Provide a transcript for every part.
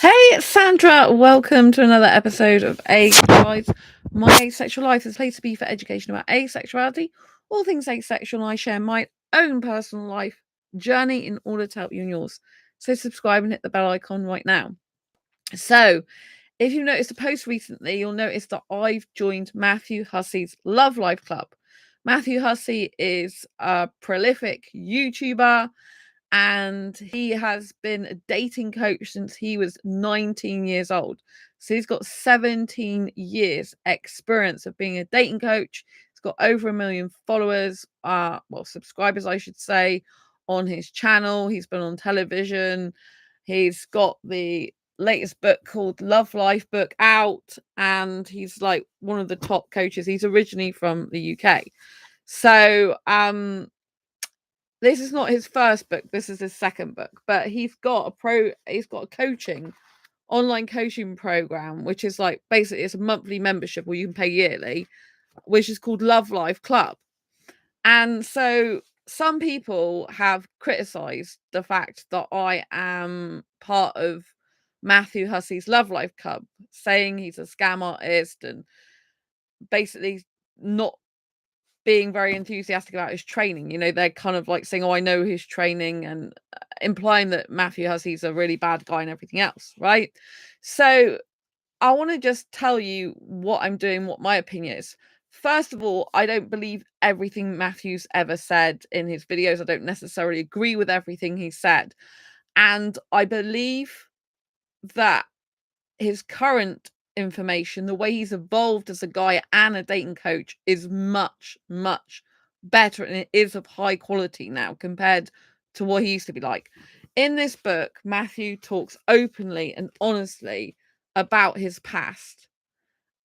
Hey, it's Sandra. Welcome to another episode of Asexualise. My asexual life is a place to be for education about asexuality, all things asexual, and I share my own personal life journey in order to help you in yours. So subscribe and hit the bell icon right now. So, if you've noticed a post recently, you'll notice that I've joined Matthew Hussey's Love Life Club. Matthew Hussey is a prolific YouTuber and he has been a dating coach since he was 19 years old. So he's got 17 years experience of being a dating coach. He's got over 1 million followers, subscribers, I should say, on his channel. He's been on television. He's got the latest book called Love Life book out, and he's like one of the top coaches. He's originally from the UK. So this is not his first book, this is his second book, but he's got a coaching online coaching program, which is like basically it's a monthly membership or you can pay yearly, which is called Love Life Club. And so some people have criticized the fact that I am part of Matthew Hussey's Love Life Club, saying he's a scam artist and basically not being very enthusiastic about his training. You know, they're kind of like saying, "Oh, I know his training," and implying that Matthew Hussey's a really bad guy and everything else, right? So I want to just tell you what I'm doing, what my opinion is. First of all, I don't believe everything Matthew's ever said in his videos. I don't necessarily agree with everything he said. And I believe that his current information, the way he's evolved as a guy and a dating coach, is much, much better, and it is of high quality now compared to what he used to be like. In this book, Matthew talks openly and honestly about his past.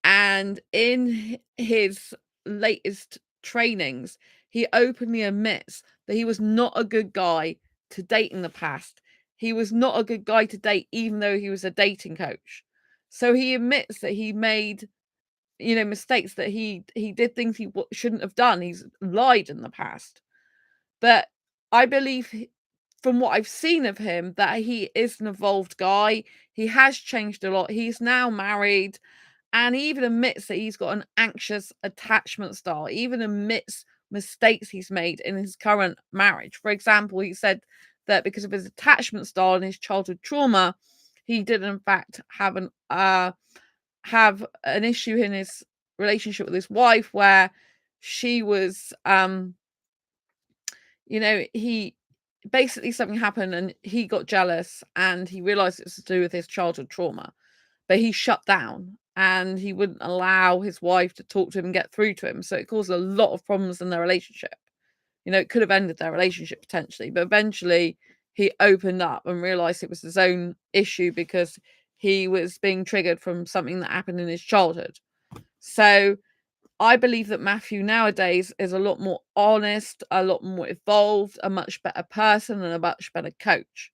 And in his latest trainings, he openly admits that he was not a good guy to date in the past. He was not a good guy to date, even though he was a dating coach. So he admits that he made, mistakes, that he did things he shouldn't have done. He's lied in the past. But I believe from what I've seen of him that he is an evolved guy. He has changed a lot. He's now married. And he even admits that he's got an anxious attachment style. He even admits mistakes he's made in his current marriage. For example, he said that because of his attachment style and his childhood trauma, he did in fact have an issue in his relationship with his wife where she was he basically something happened and he got jealous and he realized it was to do with his childhood trauma, but he shut down and he wouldn't allow his wife to talk to him and get through to him. So it caused a lot of problems in their relationship. It could have ended their relationship potentially, but eventually he opened up and realized it was his own issue because he was being triggered from something that happened in his childhood. So I believe that Matthew nowadays is a lot more honest, a lot more evolved, a much better person, and a much better coach,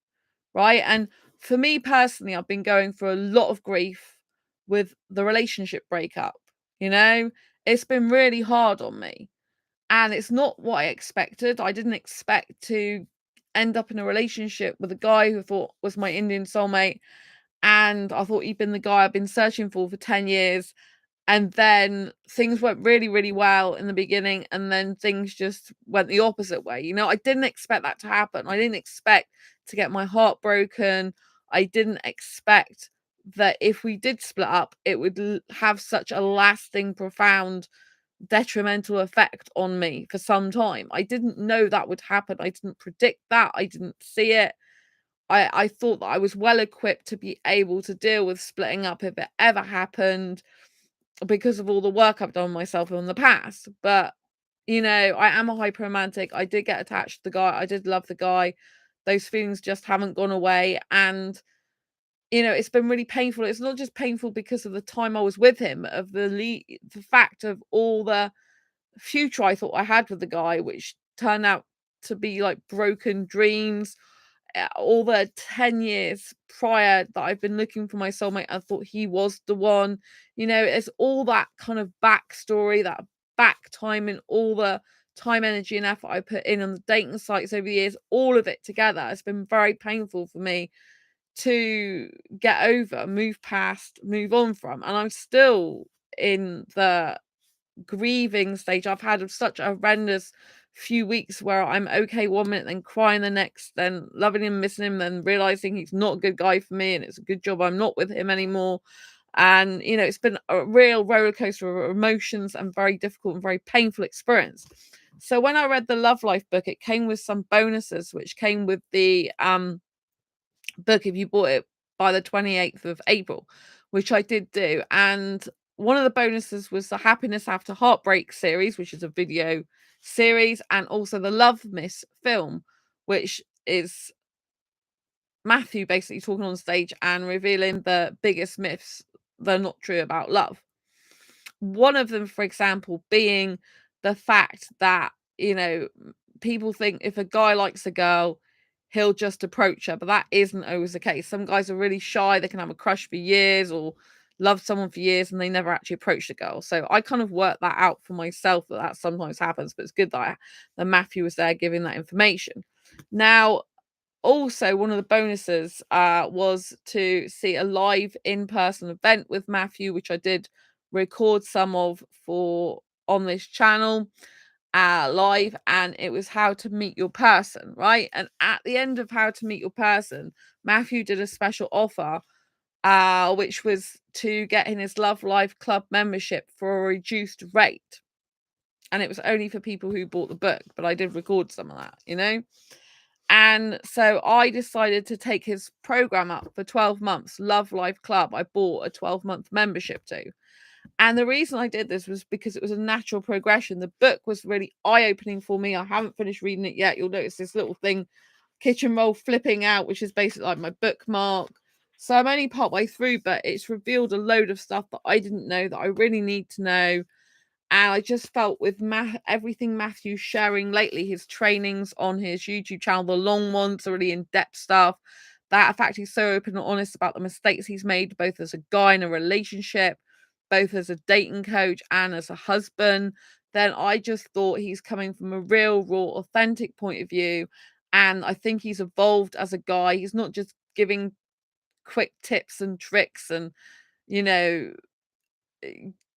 right? And for me personally, I've been going through a lot of grief with the relationship breakup. You know, it's been really hard on me, and it's not what I expected. I didn't expect to end up in a relationship with a guy who I thought was my Indian soulmate, and I thought he'd been the guy I've been searching for 10 years. And then things went really, really well in the beginning, and then things just went the opposite way. I didn't expect that to happen. I didn't expect to get my heart broken. I didn't expect that if we did split up, it would have such a lasting, profound, detrimental effect on me for some time. I didn't know that would happen. I didn't predict that. I didn't see it. I thought that I was well equipped to be able to deal with splitting up if it ever happened, because of all the work I've done on myself in the past. But, I am a hyper romantic. I did get attached to the guy. I did love the guy. Those feelings just haven't gone away. And, it's been really painful. It's not just painful because of the time I was with him, of the fact of all the future I thought I had with the guy, which turned out to be like broken dreams. All the 10 years prior that I've been looking for my soulmate, I thought he was the one. It's all that kind of backstory, that back time, and all the time, energy, and effort I put in on the dating sites over the years, all of it together. It's been very painful for me to get over, move past, move on from. And I'm still in the grieving stage I've had of such a horrendous few weeks where I'm okay one minute, then crying the next, then loving him, missing him, then realizing he's not a good guy for me and it's a good job I'm not with him anymore. And it's been a real roller coaster of emotions and very difficult and very painful experience. So when I read the Love Life book, it came with some bonuses, which came with the book if you bought it by the 28th of April, which I did do. And one of the bonuses was the Happiness After Heartbreak series, which is a video series, and also the Love Miss film, which is Matthew basically talking on stage and revealing the biggest myths that are not true about love. One of them, for example, being the fact that, people think if a guy likes a girl, he'll just approach her, but that isn't always the case. Some guys are really shy, they can have a crush for years or love someone for years and they never actually approach the girl. So I kind of worked that out for myself that sometimes happens, but it's good that Matthew was there giving that information. Now, also one of the bonuses was to see a live in-person event with Matthew, which I did record some of for on this channel live, and it was how to meet your person, right? And at the end of how to meet your person, Matthew did a special offer which was to get in his Love Life Club membership for a reduced rate, and it was only for people who bought the book, but I did record some of that. And so I decided to take his program up for 12 months, Love Life Club. I bought a 12-month membership to. And the reason I did this was because it was a natural progression. The book was really eye-opening for me. I haven't finished reading it yet. You'll notice this little thing, kitchen roll flipping out, which is basically like my bookmark. So I'm only part way through, but it's revealed a load of stuff that I didn't know that I really need to know. And I just felt with everything Matthew's sharing lately, his trainings on his YouTube channel, the long ones, the really in-depth stuff, that fact he's so open and honest about the mistakes he's made, both as a guy in a relationship, both as a dating coach and as a husband, then I just thought he's coming from a real, raw, authentic point of view. And I think he's evolved as a guy. He's not just giving quick tips and tricks and, you know,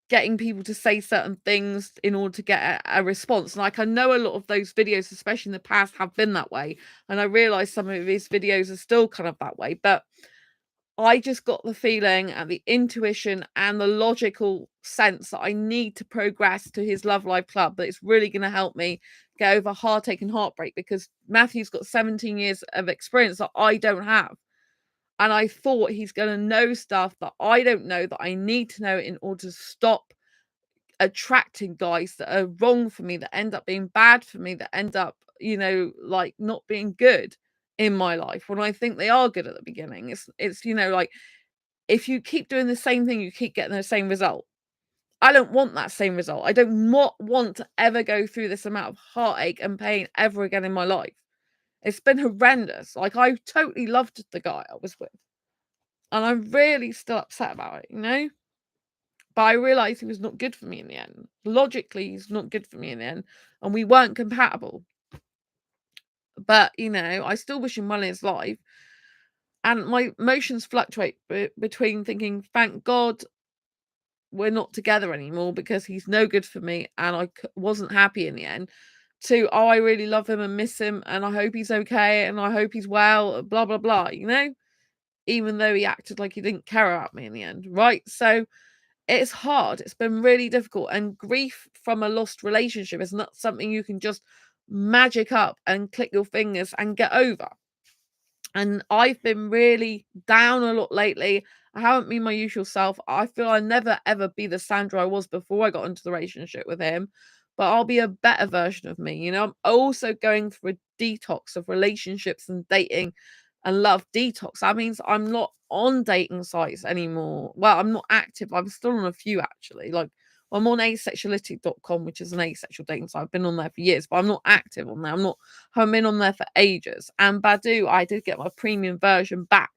getting people to say certain things in order to get a response. Like, I know a lot of those videos, especially in the past, have been that way. And I realize some of his videos are still kind of that way. But I just got the feeling and the intuition and the logical sense that I need to progress to his Love Life Club, that it's really going to help me get over heartache and heartbreak, because Matthew's got 17 years of experience that I don't have. And I thought he's going to know stuff that I don't know, that I need to know in order to stop attracting guys that are wrong for me, that end up being bad for me, that end up, like not being good in my life when I think they are good at the beginning. It's like, if you keep doing the same thing, you keep getting the same result. I don't want that same result. I don't not want to ever go through this amount of heartache and pain ever again in my life. It's been horrendous. Like, I totally loved the guy I was with, and I'm really still upset about it. But I realized he was not good for me in the end. Logically, he's not good for me in the end, and we weren't compatible. But, I still wish him well in his life. And my emotions fluctuate between thinking, thank God we're not together anymore because he's no good for me and I wasn't happy in the end, to, oh, I really love him and miss him and I hope he's okay and I hope he's well, blah, blah, blah, even though he acted like he didn't care about me in the end, right? So it's hard. It's been really difficult. And grief from a lost relationship is not something you can just magic up and click your fingers and get over. And I've been really down a lot lately. I haven't been my usual self. I feel I'll never ever be the Sandra I was before I got into the relationship with him, but I'll be a better version of me. I'm also going through a detox of relationships and dating and love detox. That means I'm not on dating sites anymore. Well, I'm not active. I'm still on a few, actually. Like, I'm on asexuality.com, which is an asexual dating site. I've been on there for years, but I'm not active on there. I've been on there for ages. And Badoo, I did get my premium version back.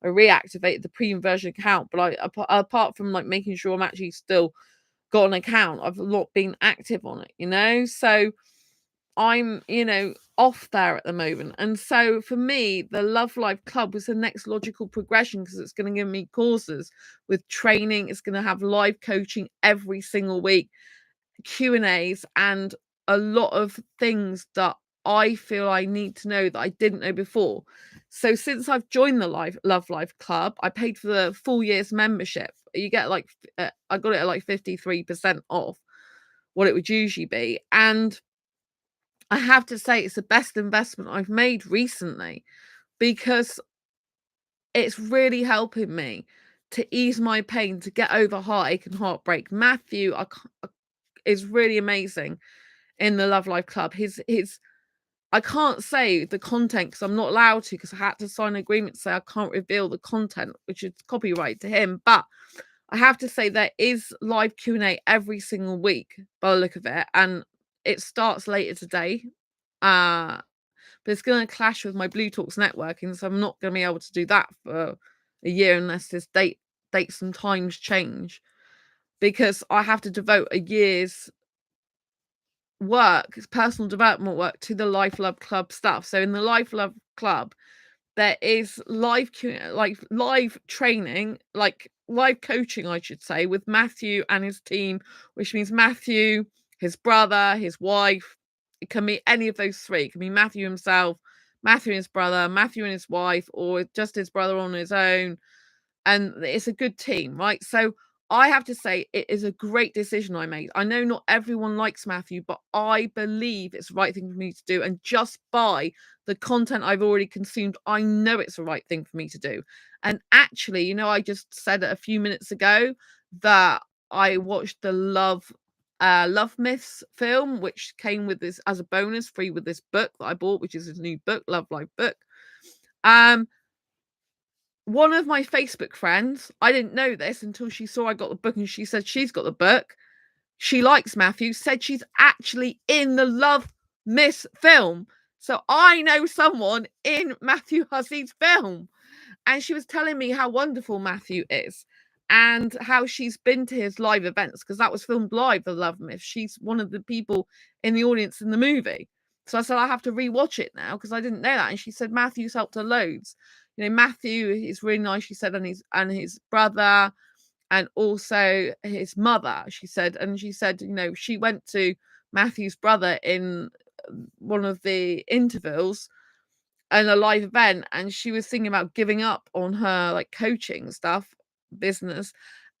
I reactivated the premium version account, but apart from like making sure I'm actually still got an account, I've not been active on it. So I'm, off there at the moment. And so for me, the Love Life Club was the next logical progression because it's going to give me courses with training. It's going to have live coaching every single week, Q&As, and a lot of things that I feel I need to know that I didn't know before. So since I've joined the Love Life Club, I paid for the full year's membership. You get I got it at like 53% off what it would usually be. And I have to say it's the best investment I've made recently because it's really helping me to ease my pain, to get over heartache and heartbreak. Matthew is really amazing in the Love Life Club. His I can't say the content because I'm not allowed to, because I had to sign an agreement to say I can't reveal the content, which is copyright to him. But I have to say there is live Q&A every single week by the look of it, and it starts later today. But it's going to clash with my Blue Talks networking, so I'm not going to be able to do that for a year unless this dates and times change, because I have to devote a year's work, personal development work, to the Life Love Club stuff. So in the Life Love Club, there is live training, like live coaching, I should say, with Matthew and his team, which means Matthew, his brother, his wife. It can be any of those three. It can be Matthew himself, Matthew and his brother, Matthew and his wife, or just his brother on his own. And it's a good team, right? So I have to say it is a great decision I made. I know not everyone likes Matthew, but I believe it's the right thing for me to do. And just by the content I've already consumed, I know it's the right thing for me to do. And actually, I just said it a few minutes ago that I watched the Love Myths film, which came with this as a bonus, free with this book that I bought, which is his new book, Love Life book. One of my Facebook friends, I didn't know this until she saw I got the book, and she said she's got the book. She likes Matthew, said she's actually in the Love Miss film. So I know someone in Matthew Hussey's film. And she was telling me how wonderful Matthew is and how she's been to his live events, because that was filmed live, the Love Myth. She's one of the people in the audience in the movie. So I said, I have to rewatch it now because I didn't know that. And she said, Matthew's helped her loads. Matthew is really nice, she said, and his brother, and also his mother, she said. And she said, she went to Matthew's brother in one of the intervals and a live event, and she was thinking about giving up on her coaching stuff business,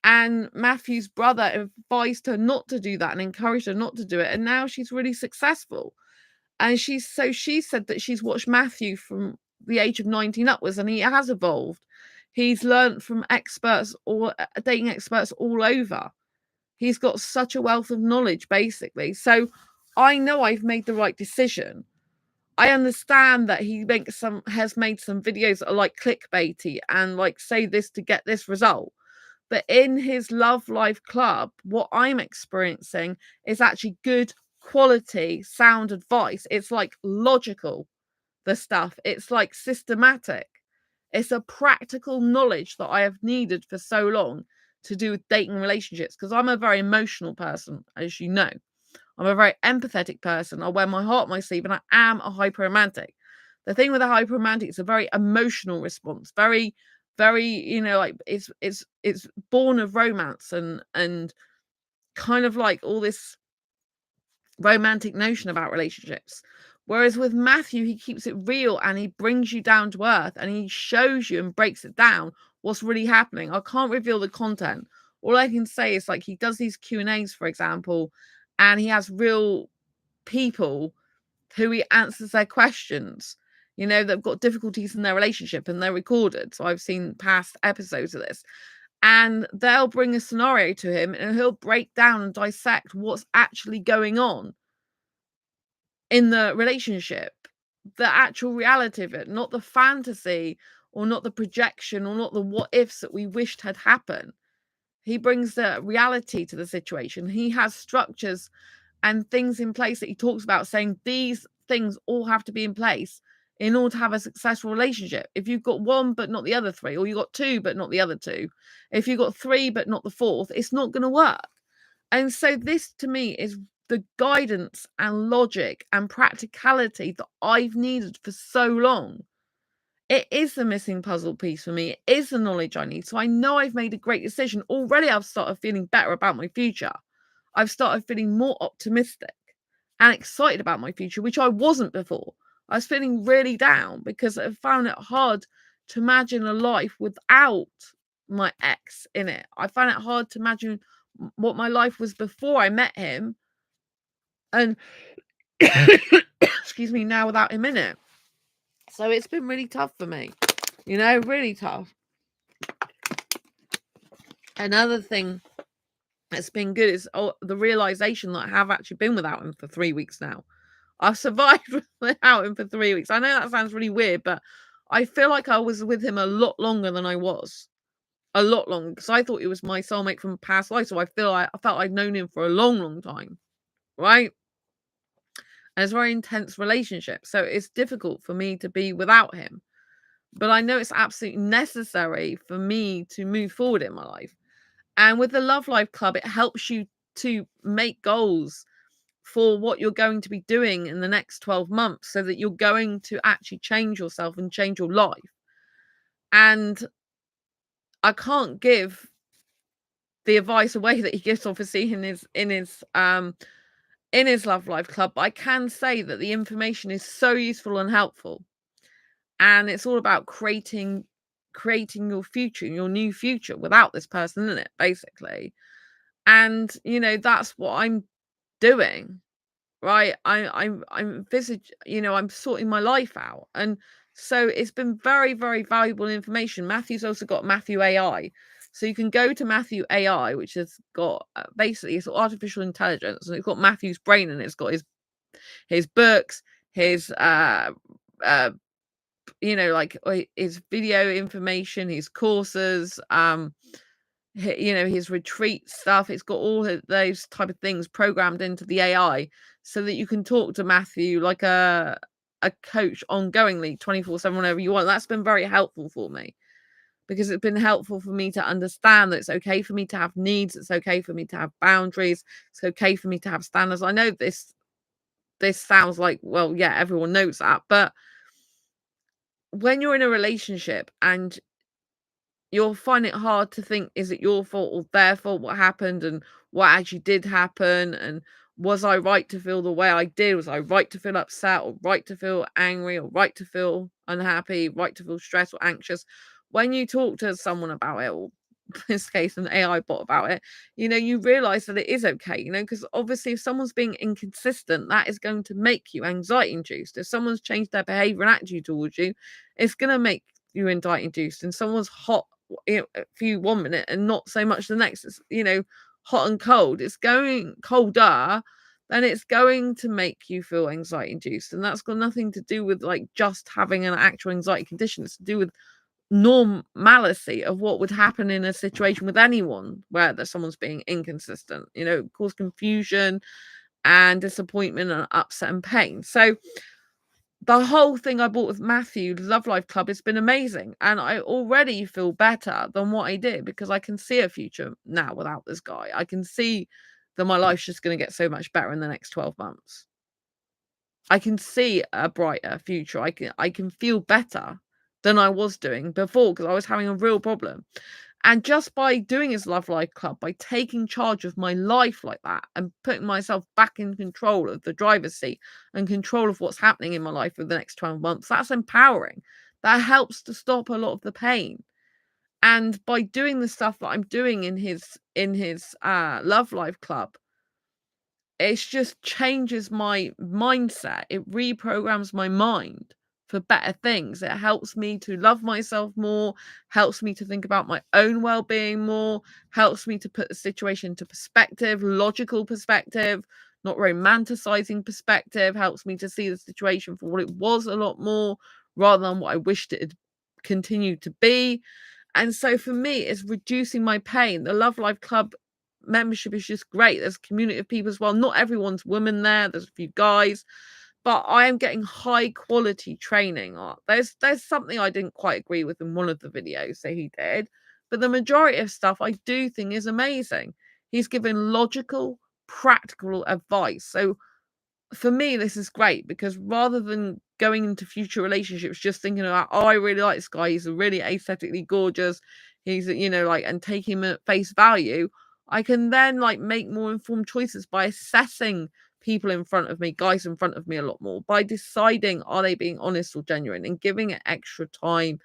and Matthew's brother advised her not to do that and encouraged her not to do it, and now she's really successful. And she said that she's watched Matthew from the age of 19 upwards, and he has evolved. He's learned from experts, or dating experts all over. He's got such a wealth of knowledge, basically. So I know I've made the right decision. I understand that he has made some videos that are clickbaity and say this to get this result. But in his Love Life Club, what I'm experiencing is actually good quality sound advice. It's logical, the stuff. It's systematic. It's a practical knowledge that I have needed for so long to do with dating relationships, because I'm a very emotional person, as you know. I'm a very empathetic person. I wear my heart on my sleeve, and I am a hyperromantic. The thing with a hyperromantic, it's a very emotional response. Very, very, it's born of romance and kind of all this romantic notion about relationships. Whereas with Matthew, he keeps it real and he brings you down to earth and he shows you and breaks it down what's really happening. I can't reveal the content. All I can say is he does these Q&As, for example, and he has real people who he answers their questions, they've got difficulties in their relationship, and they're recorded. So I've seen past episodes of this, and they'll bring a scenario to him and he'll break down and dissect what's actually going on in the relationship, the actual reality of it, not the fantasy or not the projection or not the what ifs that we wished had happened. He brings the reality to the situation. He has structures and things in place that he talks about, saying these things all have to be in place in order to have a successful relationship. If you've got one but not the other three, or you've got two but not the other two, if you've got three but not the fourth, it's not going to work. And so this to me is the guidance and logic and practicality that I've needed for so long. It is the missing puzzle piece for me. It is the knowledge I need. So I know I've made a great decision. Already I've started feeling better about my future. I've started feeling more optimistic and excited about my future, which I wasn't before. I was feeling really down because I found it hard to imagine a life without my ex in it. I found it hard to imagine what my life was before I met him, and excuse me, now without him in it. So it's been really tough for me, really tough. Another thing that's been good is the realization that I have actually been without him for 3 weeks now. I've survived without him for 3 weeks. I know that sounds really weird, but I feel like I was with him a lot longer than I was. A lot longer, because I thought he was my soulmate from past life. So I felt I'd known him for a long, long time, right? And it's a very intense relationship. So it's difficult for me to be without him. But I know it's absolutely necessary for me to move forward in my life. And with the Love Life Club, it helps you to make goals for what you're going to be doing in the next 12 months so that you're going to actually change yourself and change your life. And I can't give the advice away that he gives, obviously, in his Love Life Club, but I can say that the information is so useful and helpful. And it's all about creating your future, your new future without this person in it, basically. And that's what I'm doing, right? I'm I'm sorting my life out. And so it's been very, very valuable information. Matthew's also got Matthew AI. So you can go to Matthew AI, which has got basically it's artificial intelligence, and it's got Matthew's brain, and it's got his books, his like his video information, his courses, his retreat stuff. It's got all of those type of things programmed into the AI so that you can talk to Matthew like a coach ongoingly 24/7 whenever you want. That's been very helpful for me, because it's been helpful for me to understand that it's okay for me to have needs, it's okay for me to have boundaries, it's okay for me to have standards. I know this sounds like, well, yeah, everyone knows that, but when you're in a relationship and you'll find it hard to think, is it your fault or their fault what happened, and what actually did happen, and was I right to feel the way I did? Was I right to feel upset, or right to feel angry, or right to feel unhappy, right to feel stressed or anxious? When you talk to someone about it, or in this case an AI bot about it, you realize that it is okay, because obviously if someone's being inconsistent, that is going to make you anxiety induced. If someone's changed their behavior and attitude towards you, it's going to make you anxiety induced. And someone's hot for you 1 minute and not so much the next, it's hot and cold, it's going colder, then it's going to make you feel anxiety induced. And that's got nothing to do with like just having an actual anxiety condition. It's to do with normalcy of what would happen in a situation with anyone where there's someone's being inconsistent, cause confusion and disappointment and upset and pain. So the whole thing I bought with Matthew, the Love Life Club, has been amazing. And I already feel better than what I did, because I can see a future now without this guy. I can see that my life's just going to get so much better in the next 12 months. I can see a brighter future. I can feel better than I was doing before, because I was having a real problem. And just by doing his Love Life Club, by taking charge of my life like that and putting myself back in control of the driver's seat and control of what's happening in my life for the next 12 months, that's empowering. That helps to stop a lot of the pain. And by doing the stuff that I'm doing in his Love Life Club, it just changes my mindset. It reprograms my mind for better things. It helps me to love myself more, helps me to think about my own well-being more, helps me to put the situation into perspective, logical perspective, not romanticizing perspective, helps me to see the situation for what it was a lot more rather than what I wished it had continued to be. And so for me, it's reducing my pain. The Love Life Club membership is just great. There's a community of people as well. Not everyone's women there. There's a few guys, but I am getting high quality training. There's something I didn't quite agree with in one of the videos that he did, but the majority of stuff I do think is amazing. He's given logical, practical advice. So for me, this is great because rather than going into future relationships just thinking about, oh, I really like this guy, he's really aesthetically gorgeous, he's, like, and take him at face value, I can then like make more informed choices by assessing people in front of me, guys in front of me a lot more, by deciding are they being honest or genuine, and giving it extra time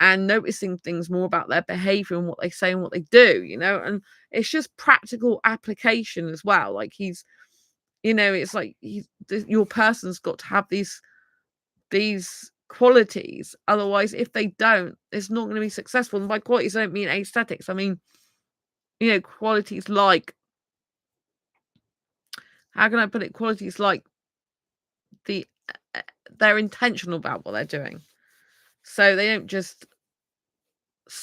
and noticing things more about their behavior and what they say and what they do, and it's just practical application as well. Like it's like your person's got to have these qualities. Otherwise, if they don't, it's not going to be successful. And by qualities, I don't mean aesthetics. I mean, qualities like, how can I put it? Qualities like they're intentional about what they're doing. So they don't just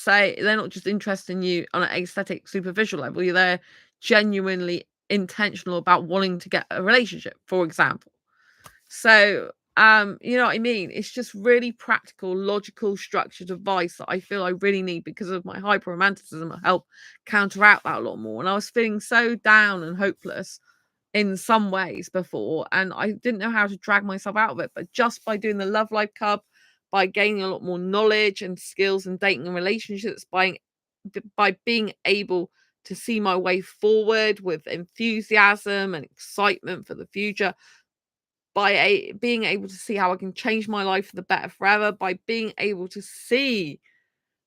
they're not just interested in you on an aesthetic superficial level. They're genuinely intentional about wanting to get a relationship, for example. So, you know what I mean? It's just really practical, logical, structured advice that I feel I really need because of my hyper romanticism. Help counteract that a lot more. And I was feeling so down and hopeless in some ways before, and I didn't know how to drag myself out of it. But just by doing the Love Life Club, by gaining a lot more knowledge and skills in dating and relationships, by being able to see my way forward with enthusiasm and excitement for the future, by being able to see how I can change my life for the better forever, by being able to see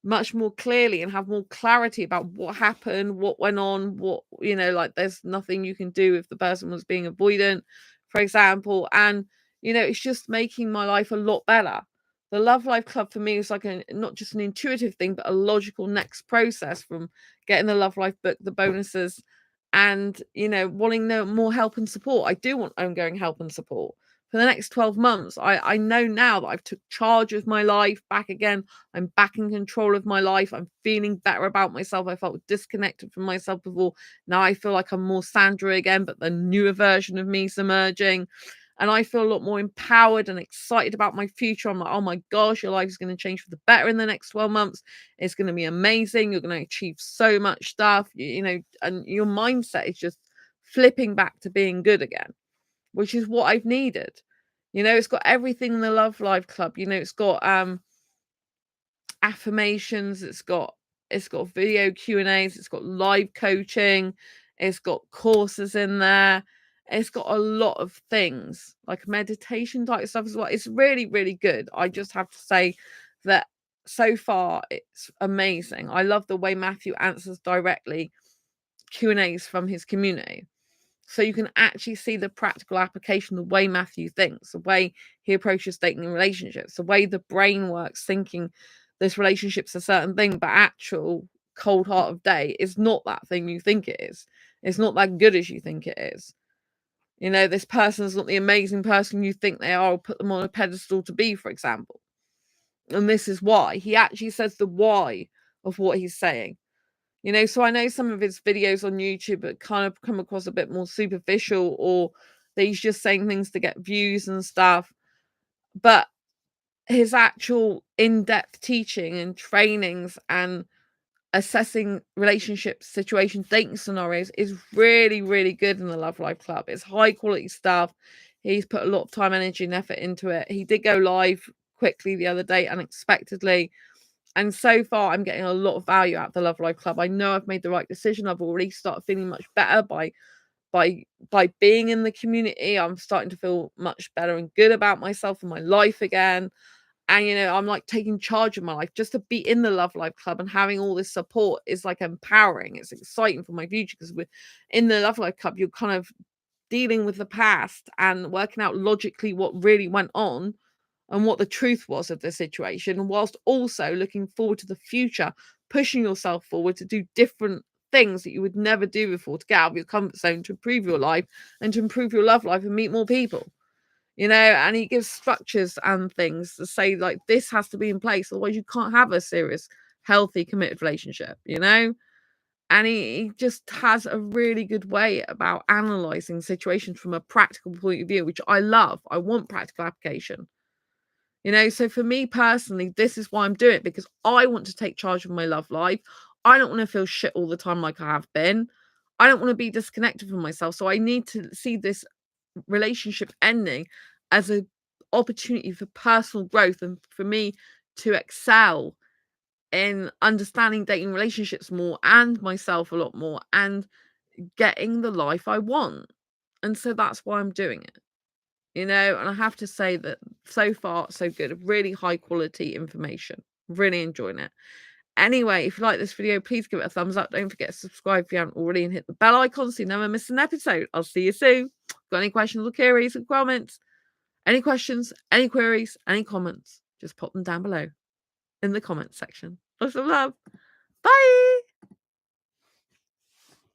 much more clearly and have more clarity about what happened, what went on, like there's nothing you can do if the person was being avoidant, for example. And, it's just making my life a lot better. The Love Life Club for me is like not just an intuitive thing, but a logical next process from getting the Love Life book, the bonuses, and, wanting more help and support. I do want ongoing help and support. For the next 12 months, I know now that I've took charge of my life back again. I'm back in control of my life. I'm feeling better about myself. I felt disconnected from myself before. Now I feel like I'm more Sandra again, but the newer version of me is emerging. And I feel a lot more empowered and excited about my future. I'm like, oh my gosh, your life is going to change for the better in the next 12 months. It's going to be amazing. You're going to achieve so much stuff, and your mindset is just flipping back to being good again, which is what I've needed. It's got everything in the Love Life Club. It's got affirmations, it's got video Q&As, it's got live coaching, it's got courses in there, it's got a lot of things like meditation type stuff as well. It's really, really good. I just have to say that so far it's amazing. I love the way Matthew answers directly Q&As from his community. So you can actually see the practical application, the way Matthew thinks, the way he approaches dating and relationships, the way the brain works, thinking this relationship's a certain thing, but actual cold heart of day is not that thing you think it is. It's not that good as you think it is. This person's not the amazing person you think they are, or put them on a pedestal to be, for example. And this is why. He actually says the why of what he's saying. So I know some of his videos on YouTube are kind of come across a bit more superficial, or that he's just saying things to get views and stuff. But his actual in-depth teaching and trainings and assessing relationships, situations, dating scenarios is really, really good in the Love Life Club. It's high quality stuff. He's put a lot of time, energy, and effort into it. He did go live quickly the other day, unexpectedly. And so far, I'm getting a lot of value out of the Love Life Club. I know I've made the right decision. I've already started feeling much better by being in the community. I'm starting to feel much better and good about myself and my life again. And I'm like taking charge of my life. Just to be in the Love Life Club and having all this support is like empowering. It's exciting for my future, because we're in the Love Life Club. You're kind of dealing with the past and working out logically what really went on and what the truth was of the situation, whilst also looking forward to the future, pushing yourself forward to do different things that you would never do before, to get out of your comfort zone, to improve your life and to improve your love life and meet more people. And he gives structures and things to say, like, this has to be in place, otherwise you can't have a serious, healthy, committed relationship. And he just has a really good way about analyzing situations from a practical point of view, which I love. I want practical application. So for me personally, this is why I'm doing it, because I want to take charge of my love life. I don't want to feel shit all the time like I have been. I don't want to be disconnected from myself. So I need to see this relationship ending as an opportunity for personal growth and for me to excel in understanding dating relationships more and myself a lot more and getting the life I want. And so that's why I'm doing it. And I have to say that so far, so good. Really high quality information. Really enjoying it. Anyway, if you like this video, please give it a thumbs up. Don't forget to subscribe if you haven't already and hit the bell icon so you never miss an episode. I'll see you soon. Got any questions or queries or comments? Any questions, any queries, any comments, just pop them down below in the comments section. Lots of love. Bye.